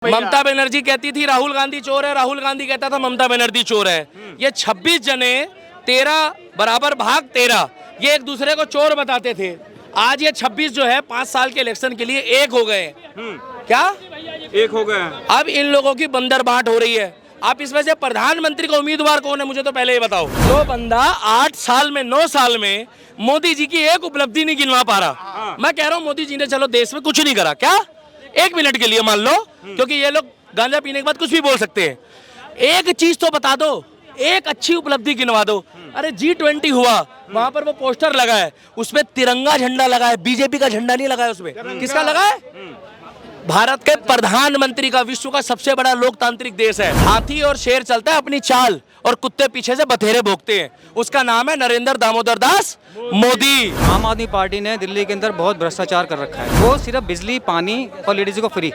ममता बनर्जी कहती थी राहुल गांधी चोर है, राहुल गांधी कहता था ममता बनर्जी चोर है। ये 26 जने 13 बराबर भाग 13 ये एक दूसरे को चोर बताते थे। आज ये 26 जो है 5 साल के इलेक्शन के लिए एक हो गए। क्या एक हो गए? अब इन लोगों की बंदर बांट हो रही है। आप इसमें से प्रधानमंत्री का उम्मीदवार कौन है मुझे तो पहले ये बताओ। जो बंदा 8 साल में 9 साल में मोदी जी की एक उपलब्धि नहीं गिनवा पा रहा। मैं कह रहा हूँ मोदी जी ने चलो देश में कुछ नहीं करा, क्या 1 मिनट के लिए मान लो, क्योंकि ये लोग गांजा पीने के बाद कुछ भी बोल सकते हैं। एक चीज तो बता दो, एक अच्छी उपलब्धि गिनवा दो। अरे G20 हुआ, वहां पर वो पोस्टर लगा है, उसमें तिरंगा झंडा लगा है, बीजेपी का झंडा नहीं लगा है। उसमें किसका लगा है? भारत के प्रधानमंत्री का। विश्व का सबसे बड़ा लोकतांत्रिक देश है। हाथी और शेर चलता है अपनी चाल और कुत्ते पीछे से बथेरे भोंकते हैं। उसका नाम है नरेंद्र दामोदर दास मोदी। आम आदमी पार्टी ने दिल्ली के अंदर बहुत भ्रष्टाचार कर रखा है। वो सिर्फ बिजली, पानी और लेडीज को फ्री,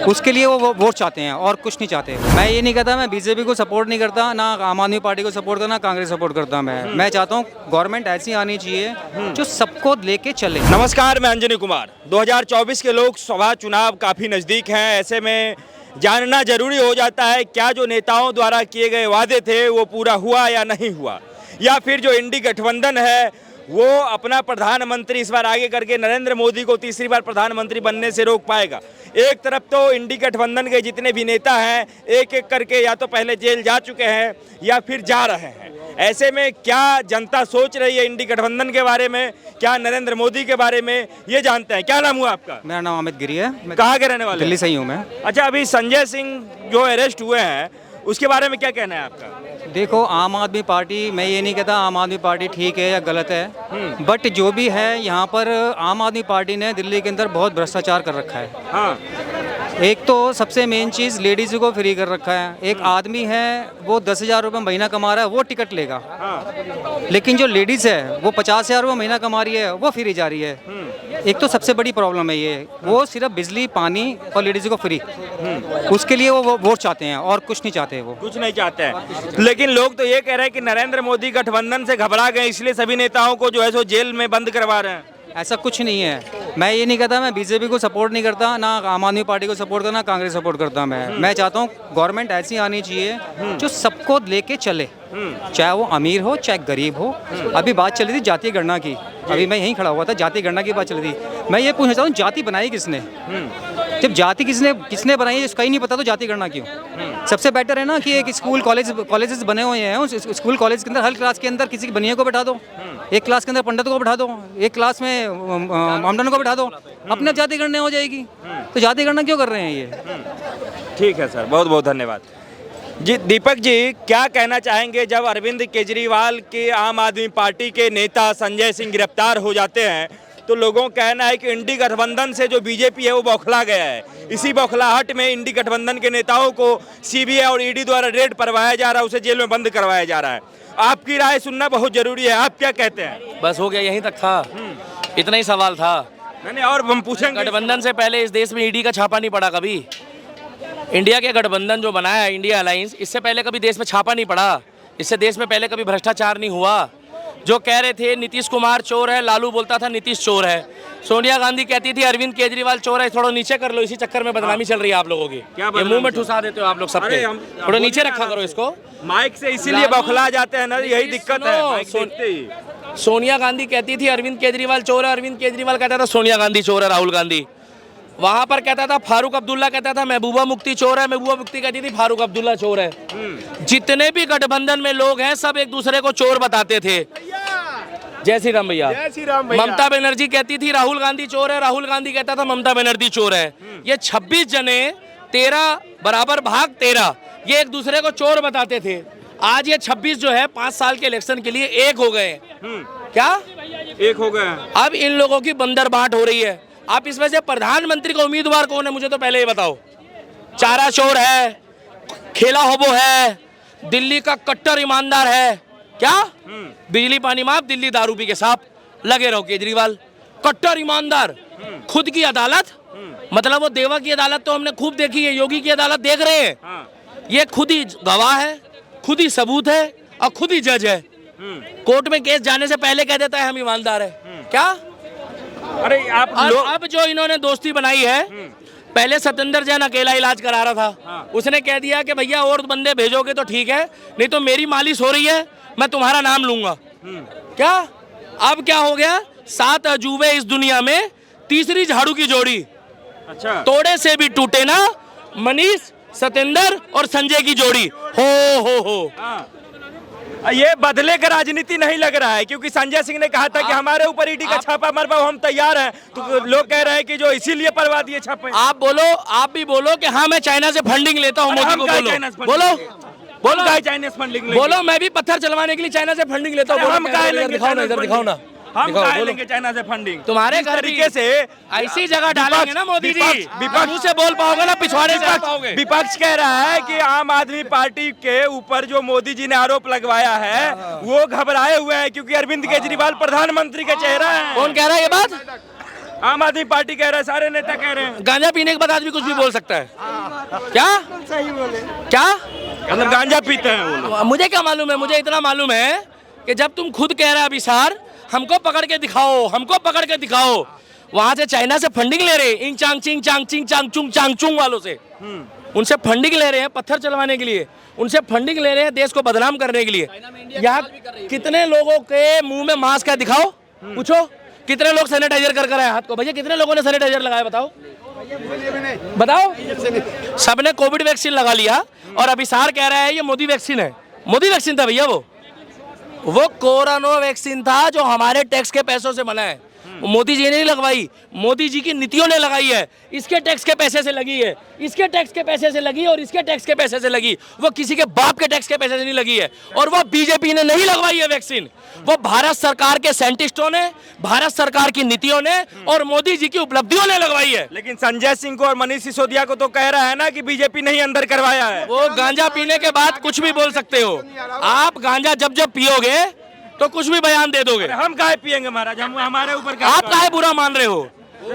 उसके लिए वो वोट चाहते हैं और कुछ नहीं चाहते। मैं ये नहीं कहता मैं बीजेपी को सपोर्ट नहीं करता, ना आम आदमी पार्टी को सपोर्ट करता, ना कांग्रेस सपोर्ट करता। मैं चाहता हूँ गवर्नमेंट ऐसी आनी चाहिए जो सबको लेके चले। नमस्कार, मैं अंजनी कुमार। 2024 के लोकसभा चुनाव काफ़ी नज़दीक हैं। ऐसे में जानना जरूरी हो जाता है क्या जो नेताओं द्वारा किए गए वादे थे वो पूरा हुआ या नहीं हुआ, या फिर जो इंडी गठबंधन है वो अपना प्रधानमंत्री इस बार आगे करके नरेंद्र मोदी को तीसरी बार प्रधानमंत्री बनने से रोक पाएगा। एक तरफ तो इंडी गठबंधन के जितने भी नेता हैं एक एक करके या तो पहले जेल जा चुके हैं या फिर जा रहे हैं। ऐसे में क्या जनता सोच रही है इंडी गठबंधन के बारे में, क्या नरेंद्र मोदी के बारे में, ये जानते हैं। क्या नाम हुआ आपका? मेरा नाम अमित गिरी है। मैं कहाँ के रहने वाले? दिल्ली से ही हूँ मैं। अच्छा, अभी संजय सिंह जो अरेस्ट हुए हैं उसके बारे में क्या कहना है आपका? देखो, आम आदमी पार्टी, मैं ये नहीं कहता आम आदमी पार्टी ठीक है या गलत है, बट जो भी है यहाँ पर आम आदमी पार्टी ने दिल्ली के अंदर बहुत भ्रष्टाचार कर रखा है। हाँ, एक तो सबसे मेन चीज़ लेडीज़ को फ्री कर रखा है। एक आदमी है वो 10,000 रुपये महीना कमा रहा है, वो टिकट लेगा। लेकिन जो लेडीज़ है वो 50,000 रुपये महीना कमा रही है, वो फ्री जा रही है। एक तो सबसे बड़ी प्रॉब्लम है ये, वो सिर्फ बिजली, पानी और लेडीज़ को फ्री, उसके लिए वो वोट चाहते हैं और कुछ नहीं चाहते। वो कुछ नहीं चाहते हैं। लेकिन लोग तो ये कह रहे हैं कि नरेंद्र मोदी गठबंधन से घबरा गए इसलिए सभी नेताओं को जो है सो जेल में बंद करवा रहे हैं। ऐसा कुछ नहीं है। मैं ये नहीं कहता मैं बीजेपी को सपोर्ट नहीं करता, ना आम आदमी पार्टी को सपोर्ट करता, ना कांग्रेस सपोर्ट करता। मैं चाहता हूँ गवर्नमेंट ऐसी आनी चाहिए जो सबको लेके चले, चाहे वो अमीर हो चाहे गरीब हो। अभी बात चल रही थी जातीय गणना की, अभी मैं यहीं खड़ा हुआ था, जातीय गणना की बात चल रही थी। मैं ये पूछना चाहता हूँ जाति बनाई किसने? जब जाति किसने बनाई है इसका ही नहीं पता तो जाति गणना क्यों? सबसे बेटर है ना कि एक स्कूल कॉलेजेस बने हुए हैं, उस स्कूल कॉलेज के अंदर हर क्लास के अंदर किसी बनिए को बैठा दो, एक क्लास के अंदर पंडित को बैठा दो, एक क्लास में आमदन को बैठा दो, अपने जाति गणना हो जाएगी। तो जाति गणना क्यों कर रहे हैं ये? ठीक है सर, बहुत बहुत धन्यवाद जी। दीपक जी, क्या कहना चाहेंगे जब अरविंद केजरीवाल के आम आदमी पार्टी के नेता संजय सिंह गिरफ्तार हो जाते हैं तो लोगों का कहना है कि इंडी गठबंधन से जो बीजेपी है वो बौखला गया है। इसी बौखलाहट में इंडी गठबंधन के नेताओं को सीबीआई और ईडी द्वारा रेड करवाया जा रहा है, उसे जेल में बंद करवाया जा रहा है। आपकी राय सुनना बहुत जरूरी है, आप क्या कहते हैं? बस हो गया, यहीं तक था, इतना ही सवाल था। नहीं, और हम पूछेंगे। गठबंधन से पहले इस देश में ईडी का छापा नहीं पड़ा कभी। इंडिया के गठबंधन जो बनाया है इंडिया अलायंस, इससे पहले कभी देश में छापा नहीं पड़ा। इससे देश में पहले कभी भ्रष्टाचार नहीं हुआ। जो कह रहे थे नीतीश कुमार चोर है, लालू बोलता था नीतीश चोर है, सोनिया गांधी कहती थी अरविंद केजरीवाल चोर है। थोड़ा नीचे कर लो, इसी चक्कर में बदनामी चल रही है आप लोगों की। ये मुंह में ठुसा देते हो आप लोग सबके। थोड़ा नीचे रखा करो इसको माइक से, इसीलिए बौखला जाते हैं ना, यही दिक्कत है। माइक देखते ही सोनिया गांधी कहती थी अरविंद केजरीवाल चोर है, अरविंद केजरीवाल कहता था सोनिया गांधी चोर है, राहुल गांधी। वहां पर कहता था फारूक अब्दुल्ला कहता था महबूबा मुफ्ती चोर है, महबूबा मुफ्ती कहती थी फारूक अब्दुल्ला चोर है। जितने भी गठबंधन में लोग हैं सब एक दूसरे को चोर बताते थे। जय श्री राम भैया। जय श्री राम भैया। ममता बनर्जी कहती थी राहुल गांधी चोर है, राहुल गांधी कहता था ममता बनर्जी चोर है। ये 26 जने 13 बराबर भाग 13 ये एक दूसरे को चोर बताते थे। आज ये 26 जो है 5 साल के इलेक्शन के लिए एक हो गए। क्या एक हो गए? अब इन लोगों की बंदर बांट हो रही है। आप इसमें से प्रधानमंत्री का उम्मीदवार कौन है मुझे तो पहले ये बताओ। चारा चोर है, खेला होबो है, दिल्ली का कट्टर ईमानदार है। क्या बिजली पानी माफ, दिल्ली दारू पी के साफ लगे रहो केजरीवाल। कट्टर ईमानदार, खुद की अदालत, मतलब वो देवा की अदालत तो हमने खूब देखी है, योगी की अदालत देख रहे हैं। ये खुद ही गवाह है, खुद ही सबूत है और खुद ही जज है। कोर्ट में केस जाने से पहले कह देता है हम ईमानदार है। क्या? अरे आप अब जो इन्होंने दोस्ती बनाई है पहले सत्येंद्र जैन अकेला इलाज करा रहा था, उसने कह दिया कि भैया और बंदे भेजोगे तो ठीक है, नहीं तो मेरी मालिश हो रही है, मैं तुम्हारा नाम लूंगा। क्या अब क्या हो गया? 7 अजूबे इस दुनिया में, तीसरी झाड़ू की जोड़ी। अच्छा, तोड़े से भी टूटे ना, मनीष, सत्येंद्र और संजय की जोड़ी। हो ये बदले का राजनीति नहीं लग रहा है, क्योंकि संजय सिंह ने कहा था कि हमारे ऊपर ईडी का छापा मरवाओ, हम तैयार हैं, तो लोग कह रहे हैं कि जो इसीलिए पड़वा दिए छापे। आप बोलो, आप भी बोलो कि हाँ मैं चाइना से फंडिंग लेता हूँ, मोदी को बोलो, बोलो चाइनीज फंडिंग बोलो, मैं भी पत्थर चलवाने के लिए चाइना से फंडिंग लेता हूँ। हम काहे लेंगे? दिखाओ ना, इधर दिखाओ ना, हम काहे लेंगे चाइना से फंडिंग? तुम्हारे इस घर तरीके से ऐसी जगह डालेंगे ना मोदी जी, विपक्ष मुंह से बोल पाओगे ना, पिछवाड़े से पाओगे। विपक्ष कह रहा है कि आम आदमी पार्टी के ऊपर जो मोदी जी ने आरोप लगवाया है वो घबराए हुए हैं, क्योंकि अरविंद केजरीवाल प्रधानमंत्री का चेहरा है। कौन कह रहा है ये बात? आम आदमी पार्टी कह रहा है, सारे नेता कह रहे हैं। गांजा पीने के बाद आदमी कुछ भी बोल सकता है क्या? सही बोले। क्या मतलब गांजा पीते हैं वो लोग? मुझे क्या मालूम है? मुझे इतना मालूम है कि जब तुम खुद कह रहे हो अभिसार, हमको पकड़ के दिखाओ, हमको पकड़ के दिखाओ, वहां से चाइना से फंडिंग ले रहे, इंग चांग चिंग चांग चिंग चांग चुंग चांग चुंग वालों से, उनसे फंडिंग ले रहे हैं पत्थर चलवाने के लिए, उनसे फंडिंग ले रहे हैं देश को बदनाम करने के लिए। यहाँ कितने लोगों के मुंह में मास्क है? दिखाओ, पूछो कितने लोग सैनिटाइजर कर आए हाथ को? भैया कितने लोगों ने सैनिटाइजर लगाया? बताओ बताओ। सबने कोविड वैक्सीन लगा लिया और अभिसार कह रहा है ये मोदी वैक्सीन है। मोदी वैक्सीन था भैया, वो कोरोना वैक्सीन था जो हमारे टैक्स के पैसों से बना है। मोदी जी ने नहीं लगवाई, मोदी जी की नीतियों ने लगाई है। इसके टैक्स के पैसे से लगी है, इसके टैक्स के पैसे से लगी और इसके टैक्स के पैसे से लगी, वो किसी के बाप के टैक्स के पैसे से नहीं लगी है। और वो बीजेपी ने नहीं लगवाई है वैक्सीन, वो भारत सरकार के साइंटिस्टों ने, भारत सरकार की नीतियों ने और मोदी जी की उपलब्धियों ने लगवाई है। लेकिन संजय सिंह को और मनीष सिसोदिया को तो कह रहा है ना कि बीजेपी नहीं अंदर करवाया है। वो गांजा पीने के बाद कुछ भी बोल सकते हो आप। गांजा जब जब पियोगे तो कुछ भी बयान दे दोगे। हम काहे पिएंगे महाराज? हम हमारे ऊपर आप काहे बुरा मान रहे हो?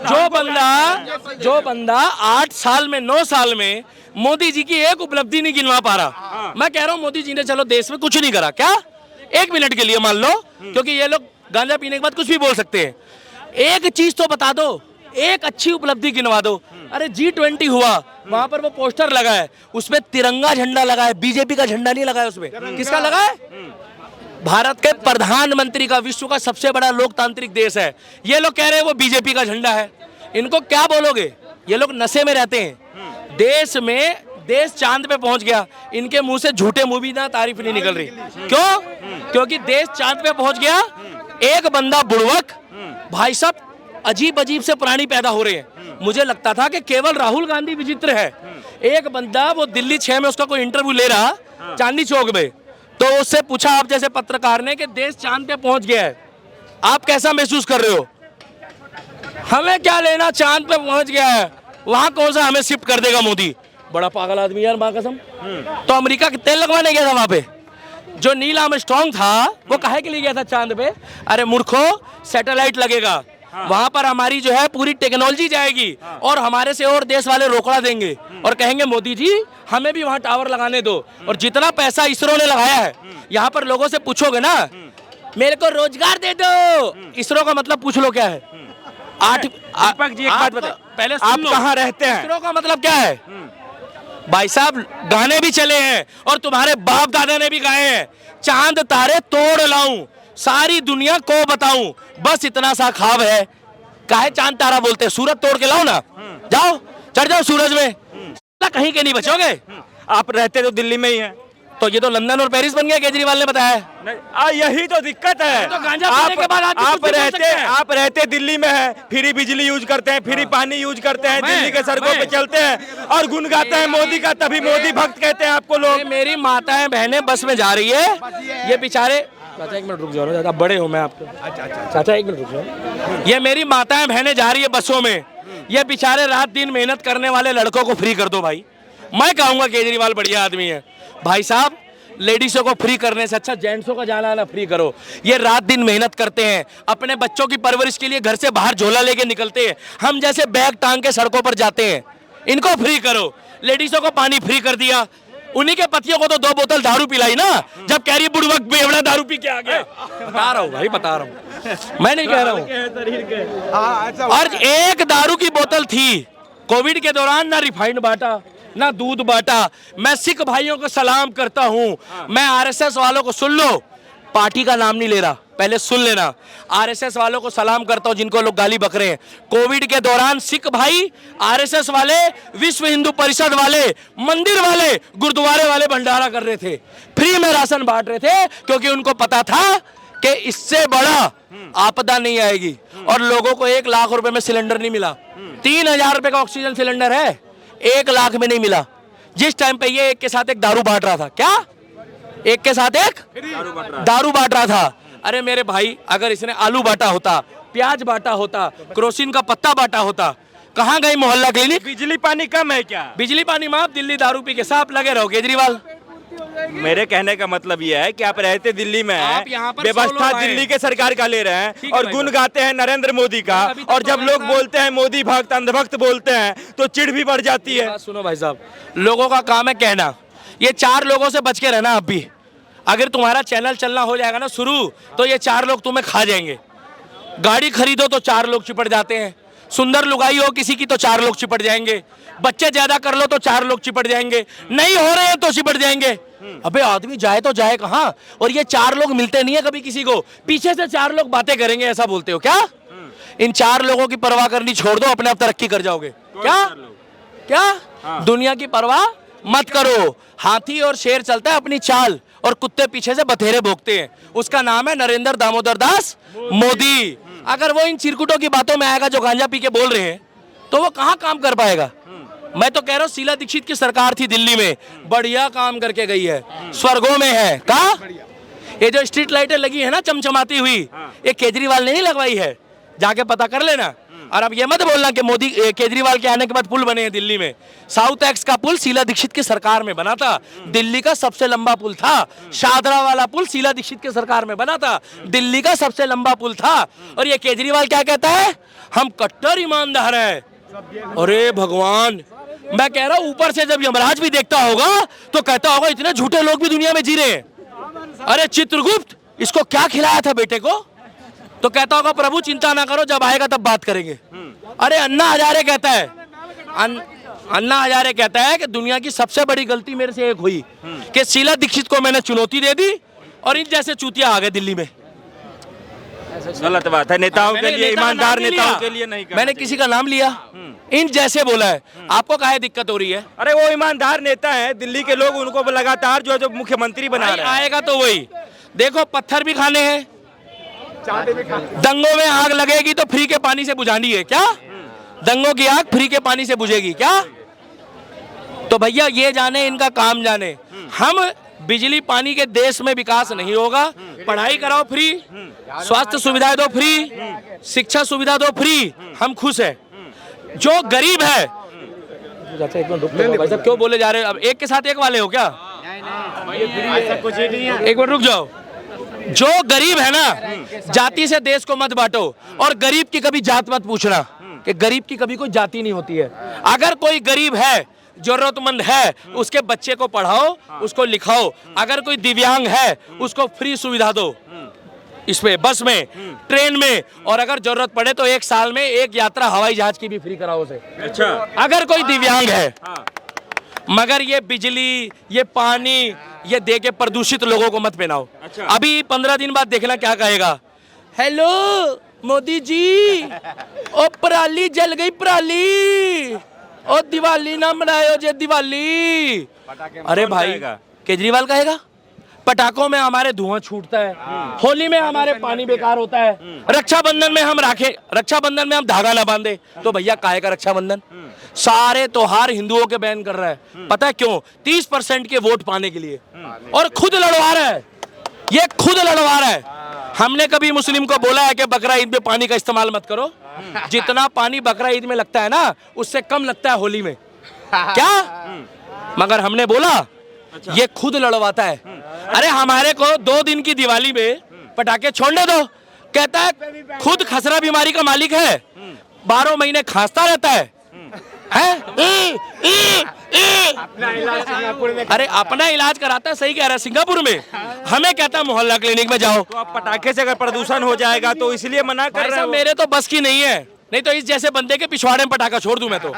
जो बंदा 8 साल में 9 साल में मोदी जी की एक उपलब्धि नहीं गिनवा पा रहा, मैं कह रहा हूँ मोदी जी ने चलो देश में कुछ नहीं करा, क्या 1 मिनट के लिए मान लो, क्योंकि ये लोग गांजा पीने के बाद कुछ भी बोल सकते हैं। एक चीज तो बता दो, एक अच्छी उपलब्धि गिनवा दो। अरे G20 हुआ, वहां पर वो पोस्टर लगा है, उसमें तिरंगा झंडा लगा है, बीजेपी का झंडा नहीं लगा है। उसमें किसका लगा है? भारत के प्रधानमंत्री का, विश्व का सबसे बड़ा लोकतांत्रिक देश है। ये लोग कह रहे हैं वो बीजेपी का झंडा है। इनको क्या बोलोगे? ये लोग नशे में रहते हैं। देश चांद पे पहुंच गया, इनके मुंह से झूठे मुंह भी ना तारीफ नहीं निकल रही। क्यों? क्योंकि देश चांद पे पहुंच गया। एक बंदा बुड़वक, भाई साहब अजीब अजीब से प्राणी पैदा हो रहे हैं। मुझे लगता था कि केवल राहुल गांधी विचित्र है। एक बंदा वो दिल्ली 6 में उसका कोई इंटरव्यू ले रहा चांदनी चौक में, तो उससे पूछा आप जैसे पत्रकार ने कि देश चांद पे पहुंच गया है, आप कैसा महसूस कर रहे हो? हमें क्या लेना, चांद पे पहुंच गया है, वहां कौन सा हमें शिफ्ट कर देगा मोदी? बड़ा पागल आदमी यार, मां कसम। तो अमेरिका के तेल लगवाने गया था वहां पे। जो नील आर्मस्ट्रांग था वो काहे के लिए गया था चांद पे? अरे मूर्खो, सैटेलाइट लगेगा वहां पर, हमारी जो है पूरी टेक्नोलॉजी जाएगी और हमारे से और देश वाले रोकड़ा देंगे और कहेंगे मोदी जी हमें भी वहां टावर लगाने दो। और जितना पैसा इसरो ने लगाया है, यहाँ पर लोगों से पूछोगे ना मेरे को रोजगार दे दो, इसरो का मतलब पूछ लो क्या है। दीपक जी एक बात बताओ, पहले आप कहाँ रहते हैं? इसरो का मतलब क्या है? भाई साहब गाने भी चले हैं और तुम्हारे बाप दादा ने भी गाए हैं, चांद तारे तोड़ लाऊं, सारी दुनिया को बताऊं, बस इतना सा ख्वाब है। काहे चांद तारा बोलते हैं? सूरज तोड़ के लाओ ना, जाओ चढ़ जाओ सूरज में, कहीं के नहीं बचोगे। आप रहते तो दिल्ली में ही हैं। तो ये तो लंदन और पेरिस बन गया, केजरीवाल ने बताया। यही तो दिक्कत है। तो गांजा पीने के बाद आदमी कुछ भी बोल सकता है। आप रहते दिल्ली में हैं, फ्री बिजली यूज करते हैं, फ्री पानी यूज करते हैं, दिल्ली के सड़कों पे चलते हैं और गुन गाते हैं मोदी का, तभी मोदी भक्त कहते हैं आपको लोग। मेरी माताएं बहनें बस में जा रही है, ये बेचारे, चाचा 1 मिनट रुक जाओ, ज्यादा बड़े हो मैं आपके। चाचा 1 मिनट रुक जाओ। ये मेरी माताएं बहनें जा रही है बसों में, ये बेचारे रात दिन मेहनत करने वाले लड़कों को फ्री कर दो भाई। मैं कहूंगा केजरीवाल बढ़िया आदमी है भाई साहब, लेडीजों को फ्री करने से अच्छा जेंट्सों का जाना आना फ्री करो। ये रात दिन मेहनत करते हैं, अपने बच्चों की परवरिश के लिए घर से बाहर झोला लेके निकलते हैं, हम जैसे बैग टांग के सड़कों पर जाते हैं। इनको फ्री करो। लेडीजों को पानी फ्री कर दिया, उन्हीं के पतियों को तो 2 बोतल दारू पिलाई ना, जब कह रही बुड़वक बेवड़ा दारू पी के आ गया। बता रहा हूँ भाई, बता रहा हूँ, मैं नहीं कह रहा हूँ। और एक दारू की बोतल थी कोविड के दौरान ना रिफाइंड बांटा, ना दूध बांटा। मैं सिख भाइयों को सलाम करता हूं, मैं आरएसएस वालों को, सुन लो, पार्टी का नाम नहीं ले रहा, पहले सुन लेना, आरएसएस वालों को सलाम करता हूं जिनको लोग गाली बक रहे हैं। कोविड के दौरान सिख भाई, आरएसएस वाले, विश्व हिंदू परिषद वाले, मंदिर वाले, गुरुद्वारे वाले भंडारा कर रहे थे, फ्री में राशन बांट रहे थे, क्योंकि उनको पता था कि इससे बड़ा आपदा नहीं आएगी। और लोगों को 1 लाख रुपए में सिलेंडर नहीं मिला, 3000 रुपए का ऑक्सीजन सिलेंडर है, 1 लाख में नहीं मिला। जिस टाइम पे ये एक के साथ एक दारू बांट रहा था, क्या एक के साथ एक दारू बांट रहा था? अरे मेरे भाई, अगर इसने आलू बांटा होता, प्याज बांटा होता, क्रोसिन का पत्ता बांटा होता, कहां गई मोहल्ला क्लिनिक? बिजली पानी कम है क्या? बिजली पानी माफ, दिल्ली दारू पी के साफ लगे रहो केजरीवाल। मेरे कहने का मतलब यह है कि आप रहते दिल्ली में आप हैं, यहाँ पर व्यवस्था सोलो आए। दिल्ली के सरकार का ले रहे हैं ठीक है और भाई गुण साहब। गाते हैं नरेंद्र मोदी का, अभी तक और तो जब भाई लोग साहब- बोलते हैं मोदी भक्त अंधभक्त बोलते हैं तो चिढ़ भी बढ़ जाती है। बात सुनो भाई साहब, लोगों का काम है कहना, ये 4 लोगों से बच के रहना। आप भी अगर तुम्हारा चैनल चलना हो जाएगा ना शुरू, तो ये 4 लोग तुम्हें खा जाएंगे। गाड़ी खरीदो तो 4 लोग चिपट जाते हैं, सुंदर लुगाई हो किसी की तो 4 लोग चिपट जाएंगे, बच्चे ज्यादा कर लो तो 4 लोग चिपट जाएंगे, नहीं हो रहे हैं तो चिपट जाएंगे। अबे आदमी जाए तो जाए कहाँ? और ये 4 लोग मिलते नहीं है कभी किसी को, पीछे से 4 लोग बातें करेंगे, ऐसा बोलते हो क्या? इन 4 लोगों की परवाह करनी छोड़ दो, अपने आप तरक्की कर जाओगे। क्या क्या दुनिया की परवाह मत करो। हाथी और शेर चलता है अपनी चाल, और कुत्ते पीछे से बथेरे भोंकते हैं, उसका नाम है नरेंद्र दामोदर दास मोदी। अगर वो इन चिरकुटों की बातों में आएगा जो गांजा पी के बोल रहे हैं, तो वो कहां काम कर पाएगा? मैं तो कह रहा हूँ, शीला दीक्षित की सरकार थी दिल्ली में, बढ़िया काम करके गई है, स्वर्गों में है। कहा ये जो स्ट्रीट लाइटें लगी है ना चमचमाती हुई, ये केजरीवाल ने नहीं लगवाई है, जाके पता कर लेना। और अब ये मत बोलना कि मोदी केजरीवाल के आने के बाद पुल बने हैं दिल्ली में। साउथ एक्स का पुल शीला दीक्षित की सरकार में बना था, दिल्ली का सबसे लंबा पुल था। शाहदरा वाला पुल शीला दीक्षित की सरकार में बना था, दिल्ली का सबसे लंबा पुल था। और ये केजरीवाल क्या कहता है? हम कट्टर ईमानदार हैं। अरे भगवान, मैं कह रहा हूं, ऊपर से जब यमराज भी देखता होगा तो कहता होगा इतने झूठे लोग भी दुनिया में जी रहे हैं। अरे चित्रगुप्त, इसको क्या खिलाया था बेटे को? तो कहता होगा प्रभु चिंता ना करो, जब आएगा तब बात करेंगे। अरे अन्ना हजारे कहता है, अन्ना हजारे कहता है कि दुनिया की सबसे बड़ी गलती मेरे से एक हुई कि शीला दीक्षित को मैंने चुनौती दे दी और इन जैसे चूतिया आ गए दिल्ली में। गलत बात है, नेताओं के लिए, ईमानदार नेताओं के लिए नहीं। मैंने किसी का नाम लिया, इन जैसे बोला है। आपको काहे दिक्कत हो रही है? अरे वो ईमानदार नेता है, दिल्ली के लोग उनको लगातार जो मुख्यमंत्री बना रहे हैं। आएगा तो वही देखो, पत्थर भी खाने हैं, दंगों में आग लगेगी तो फ्री के पानी से बुझानी है क्या? दंगों की आग फ्री के पानी से बुझेगी क्या? तो भैया ये जाने, इनका काम जाने। हम बिजली पानी के देश में विकास नहीं होगा, पढ़ाई कराओ फ्री, स्वास्थ्य सुविधाएं दो फ्री, शिक्षा सुविधा दो फ्री, हम खुश है। जो गरीब है, भाई साहब क्यों बोले जा रहे हो? अब एक के साथ एक वाले हो क्या? एक बार रुक जाओ। जो गरीब है ना, जाति से देश को मत बांटो, और गरीब की कभी जात मत पूछना, कि गरीब की कभी कोई जाति नहीं होती है। अगर कोई गरीब है, जरूरतमंद है, उसके बच्चे को पढ़ाओ, उसको लिखाओ। अगर कोई दिव्यांग है, उसको फ्री सुविधा दो, इसमें बस में, ट्रेन में, और अगर जरूरत पड़े तो 1 साल में 1 यात्रा हवाई जहाज की भी फ्री कराओ उसे। अच्छा, अगर कोई दिव्यांग है। मगर ये बिजली, ये पानी, ये दे के प्रदूषित लोगों को मत पहनाओ। अच्छा। अभी 15 दिन बाद देखना क्या कहेगा। हेलो मोदी जी, ओ पराली जल गई, पराली, ओ दिवाली ना मनायो जे दिवाली। अरे भाई, केजरीवाल कहेगा पटाखों में हमारे धुआं छूटता है, होली में हमारे पानी बेकार होता है, रक्षाबंधन में हम रक्षाबंधन में हम धागा ना बांधे। तो भैया काहे का रक्षाबंधन? सारे त्योहार हिंदुओं के बैन कर रहा है। पता है क्यों? 30% के वोट पाने के लिए, और खुद लड़वा रहा है, ये खुद लड़वा रहा है। हमने कभी मुस्लिम को बोला है कि बकरा ईद में पानी का इस्तेमाल मत करो? जितना पानी बकरा ईद में लगता है ना, उससे कम लगता है होली में। क्या? मगर हमने बोला? अच्छा। ये खुद लड़वाता है। अरे हमारे को 2 दिन की दिवाली में पटाखे छोड़ने दो, कहता है खुद खसरा बीमारी का मालिक है, 12 महीने खांसता रहता है। अरे अपना इलाज कराता है, सही कह रहा है, सिंगापुर में। हमें कहता है मोहल्ला क्लिनिक में जाओ। तो अब पटाखे से अगर प्रदूषण हो जाएगा तो इसलिए मना कर रहे हैं। मेरे तो बस की नहीं है, नहीं तो इस जैसे बंदे के पिछवाड़े में पटाखा छोड़ दूं मैं तो,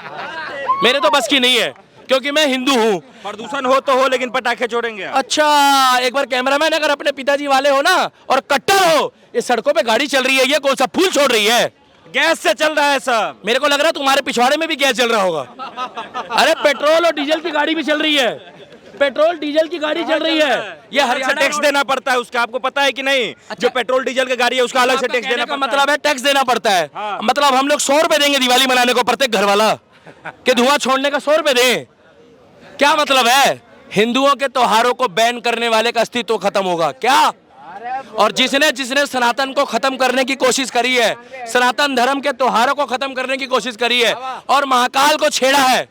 मेरे तो बस की नहीं है, क्योंकि मैं हिंदू हूँ। प्रदूषण हो तो हो, लेकिन पटाखे छोड़ेंगे आप। अच्छा, एक बार कैमरामैन अगर अपने पिताजी वाले हो ना और कट्टर हो, ये सड़कों पे गाड़ी चल रही है, ये कौन सा फूल छोड़ रही है? गैस से चल रहा है सब। मेरे को लग रहा है तुम्हारे पिछवाड़े में भी गैस चल रहा होगा। अरे पेट्रोल और डीजल की गाड़ी भी चल रही है, पेट्रोल डीजल की गाड़ी चल रही है। ये हरियाणा टैक्स देना पड़ता है उसका, आपको पता है कि नहीं? जो पेट्रोल डीजल की गाड़ी है उसका अलग से टैक्स देना का पड़ता मतलब है टैक्स देना पड़ता है। हाँ। मतलब हम लोग 100 रुपए देंगे दिवाली मनाने को प्रत्येक घर वाला, कि धुआं छोड़ने का 100 रुपए दें? क्या मतलब है? हिंदुओं के त्योहारों को बैन करने वाले का अस्तित्व खत्म होगा क्या? और जिसने सनातन को खत्म करने की कोशिश करी है, सनातन धर्म के त्योहारों को खत्म करने की कोशिश करी है और महाकाल को छेड़ा है,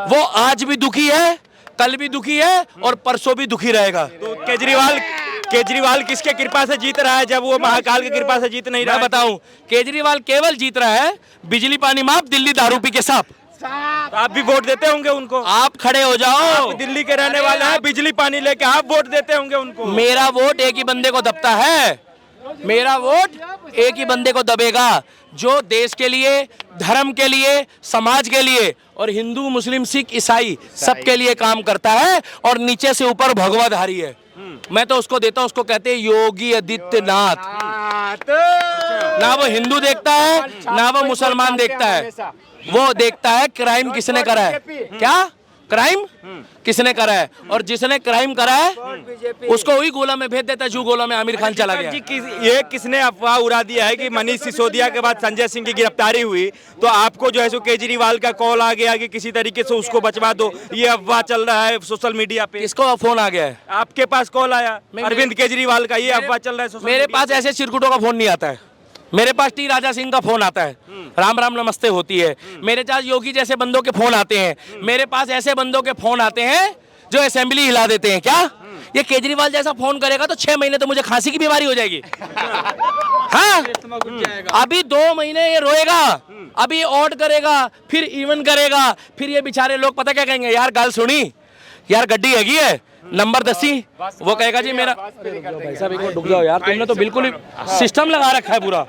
वो आज भी दुखी है, कल भी दुखी है और परसों भी दुखी रहेगा। तो केजरीवाल किसके कृपा से जीत रहा है जब वो महाकाल की कृपा से जीत नहीं रहा? मैं बताऊं, केजरीवाल केवल जीत रहा है बिजली पानी माफ, दिल्ली दारू पी के साफ। तो आप भी वोट देते होंगे उनको? आप खड़े हो जाओ, आप दिल्ली के रहने वाले हैं, बिजली पानी लेके आप वोट देते होंगे उनको। मेरा वोट एक ही बंदे को दबता है, मेरा वोट एक ही बंदे को दबेगा जो देश के लिए, धर्म के लिए, समाज के लिए और हिंदू मुस्लिम सिख ईसाई सबके लिए काम करता है और नीचे से ऊपर भगवाधारी है। मैं तो उसको देता हूं, उसको कहते हैं योगी आदित्यनाथ। ना वो हिंदू देखता है ना वो मुसलमान देखता है, वो देखता है क्राइम किसने करा है, क्या क्राइम किसने करा है, और जिसने क्राइम करा है उसको वही गोला में भेज देता है जो गोला में आमिर खान चला गया। ये किसने अफवाह उड़ा दिया है कि मनीष सिसोदिया के बाद संजय सिंह की गिरफ्तारी हुई तो आपको जो है सो केजरीवाल का कॉल आ गया कि किसी तरीके से उसको बचवा दो, ये अफवाह चल रहा है सोशल मीडिया पे? किसको फोन आ गया है? आपके पास कॉल आया अरविंद केजरीवाल का, ये अफवाह चल रहा है सोशल मेरे पास ऐसे चिरकुटों का फोन नहीं आता है, मेरे पास टी राजा सिंह का फोन आता है, राम राम नमस्ते होती है, मेरे पास योगी जैसे बंदों के फोन आते हैं, मेरे पास ऐसे बंदों के फोन आते हैं जो असेंबली हिला देते हैं। क्या ये केजरीवाल जैसा फोन करेगा तो 6 महीने तो मुझे खांसी की बीमारी हो जाएगी। हाँ, अभी 2 महीने ये रोएगा, अभी ऑड करेगा, फिर इवन करेगा, फिर ये बेचारे लोग पता क्या कहेंगे, यार गाल सुनी, यार गड्डी हैगी है नंबर 10, वो कहेगा जी मेरा। भाई साहब एक मिनट रुक जाओ यार, तुमने तो बिल्कुल ही सिस्टम लगा रखा है पूरा।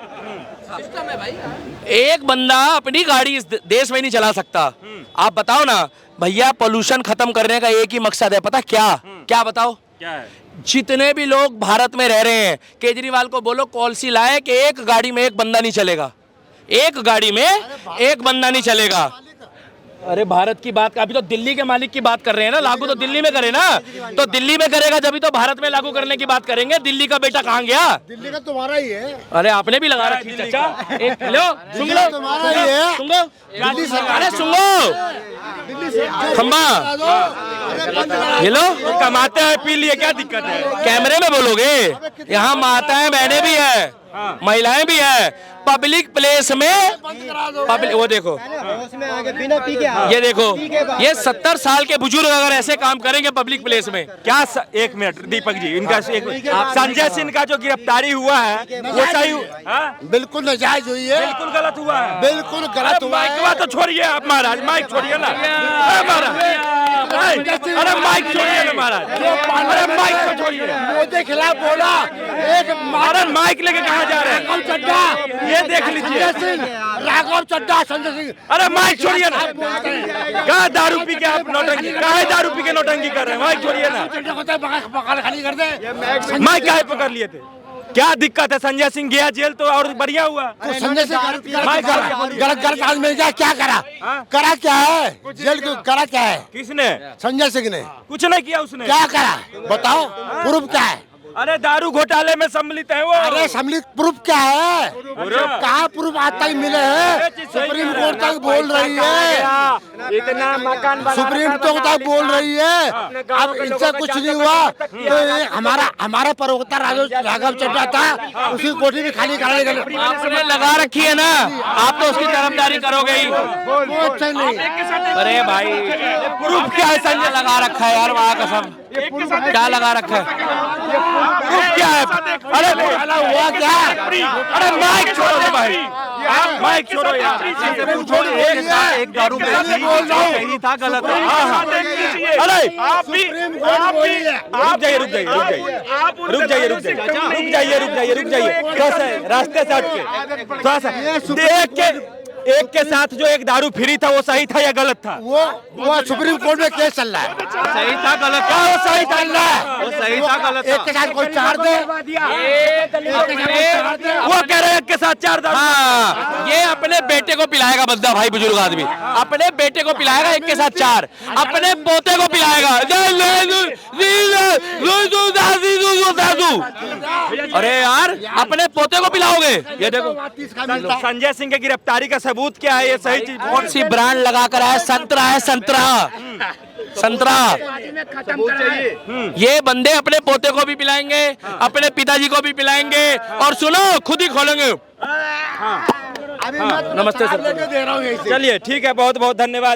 एक बंदा अपनी गाड़ी इस देश में नहीं चला सकता। आप बताओ ना भैया, पोल्यूशन खत्म करने का एक ही मकसद है, पता क्या? क्या बताओ? क्या है? जितने भी लोग भारत में रह रहे हैं, केजरीवाल को बोलो पॉलिसी लाए कि एक गाड़ी में एक बंदा नहीं चलेगा, एक गाड़ी में एक बंदा नहीं चलेगा। अरे भारत की बात, अभी तो दिल्ली के मालिक की बात कर रहे हैं ना, लागू तो दिल्ली में करे ना, तो दिल्ली में करेगा जब तो भारत में लागू करने की बात करेंगे। दिल्ली का बेटा कहाँ गया? दिल्ली का तुम्हारा ही है। अरे आपने भी लगा रखी चाचा, एक लो सुन लो, तुम्हारा ही है। सुन लो, अरे सुन लो खम्बा, ये लो कमाते हैं, पी लिए, क्या दिक्कत है? कैमरे में बोलोगे? यहाँ माताएं बहनें भी है, महिलाएं भी है, पब्लिक प्लेस में पब्लिक, वो देखो ये देखो, ये 70 साल के बुजुर्ग अगर ऐसे काम करेंगे पब्लिक प्लेस में क्या एक मिनट दीपक जी, इनका संजय सिंह का जो गिरफ्तारी हुआ है वो सही? बिल्कुल नाजायज हुई है, बिल्कुल गलत हुआ है, बिल्कुल गलत हुआ है। माइक तो छोड़िए आप महाराज, माइक छोड़िए ना महाराज, अरे माइक छोड़िए ना महाराज, अरे माइक तो छोड़िए। मोदी के खिलाफ बोला एक अरे माइक लेके कहाँ जा रहे हैं? चड्डा, ये देख लीजिए, संजय सिंह, राघव चड्डा, संजय सिंह। अरे माइक छोड़िए ना, कहाँ दारू पी के आप नौटंकी, कहाँ दारू पी के नौटंकी कर रहे हैं? माइक छोड़िए ना, बगाल खाली कर दे। माइक काहे पकड़ लिए थे? क्या दिक्कत है? संजय सिंह गया जेल तो और बढ़िया हुआ। तो संजय सिंह गलत आदमी क्या करा? करा क्या है? जेल को करा क्या है? किसने? संजय सिंह ने कुछ नहीं किया उसने। क्या करा बताओ? प्रूफ क्या है? अरे दारू घोटाले में सम्मिलित है वो। अरे सम्मिलित प्रूफ क्या है? कहाँ प्रूफ आज तक मिले हैं? सुप्रीम कोर्ट तक बोल रही है, इतना मकान सुप्रीम कोर्ट तक बोल रही है, अब इनसे कुछ नहीं हुआ तो ये हमारा प्रवक्ता राघव चड्डा था, उसकी कोठी भी खाली कराने के आपने लगा रखी है ना, आप तो उसकी तरफदारी करोगे ही। नहीं। अरे भाई प्रूफ क्या है? संजय लगा रखा है यार, वहाँ कसम क्या लगा रखा है? क्या है? अरे हुआ क्या? अरे माइक छोड़ो भाई, आप माइक छोड़ो यार, एक दारू सही था, गलत है। अरे आप भी रुक जाइए, थोड़ा सा रास्ते से हट के, थोड़ा सा देख के एक के साथ जो एक दारू फ्री था वो सही था या गलत था? वो सुप्रीम कोर्ट में केस चल रहा है। सही था गलत था? वो सही चल रहा है, वो सही था गलत एक के साथ कोई चार दे, वो कह रहे हैं एक के साथ 4 दारू। हाँ, ये अपने बेटे को पिलाएगा बंदा भाई, बुजुर्ग आदमी अपने बेटे को पिलाएगा एक के साथ 4, अपने पोते को पिलाएगा। अरे यार, अपने पोते को पिलाओगे? ये देखो संजय सिंह की गिरफ्तारी का सबूत क्या है? ये सही चीज कौन सी ब्रांड लगा कर है? संतरा है, संतरा संतरा। ये बंदे अपने पोते को भी पिलाएंगे, अपने पिताजी को भी पिलाएंगे, और सुनो खुद ही खोलेंगे। अभी मैं नमस्ते सर। लेके दे रहा हूँ यहीं से। चलिए ठीक है, बहुत बहुत धन्यवाद।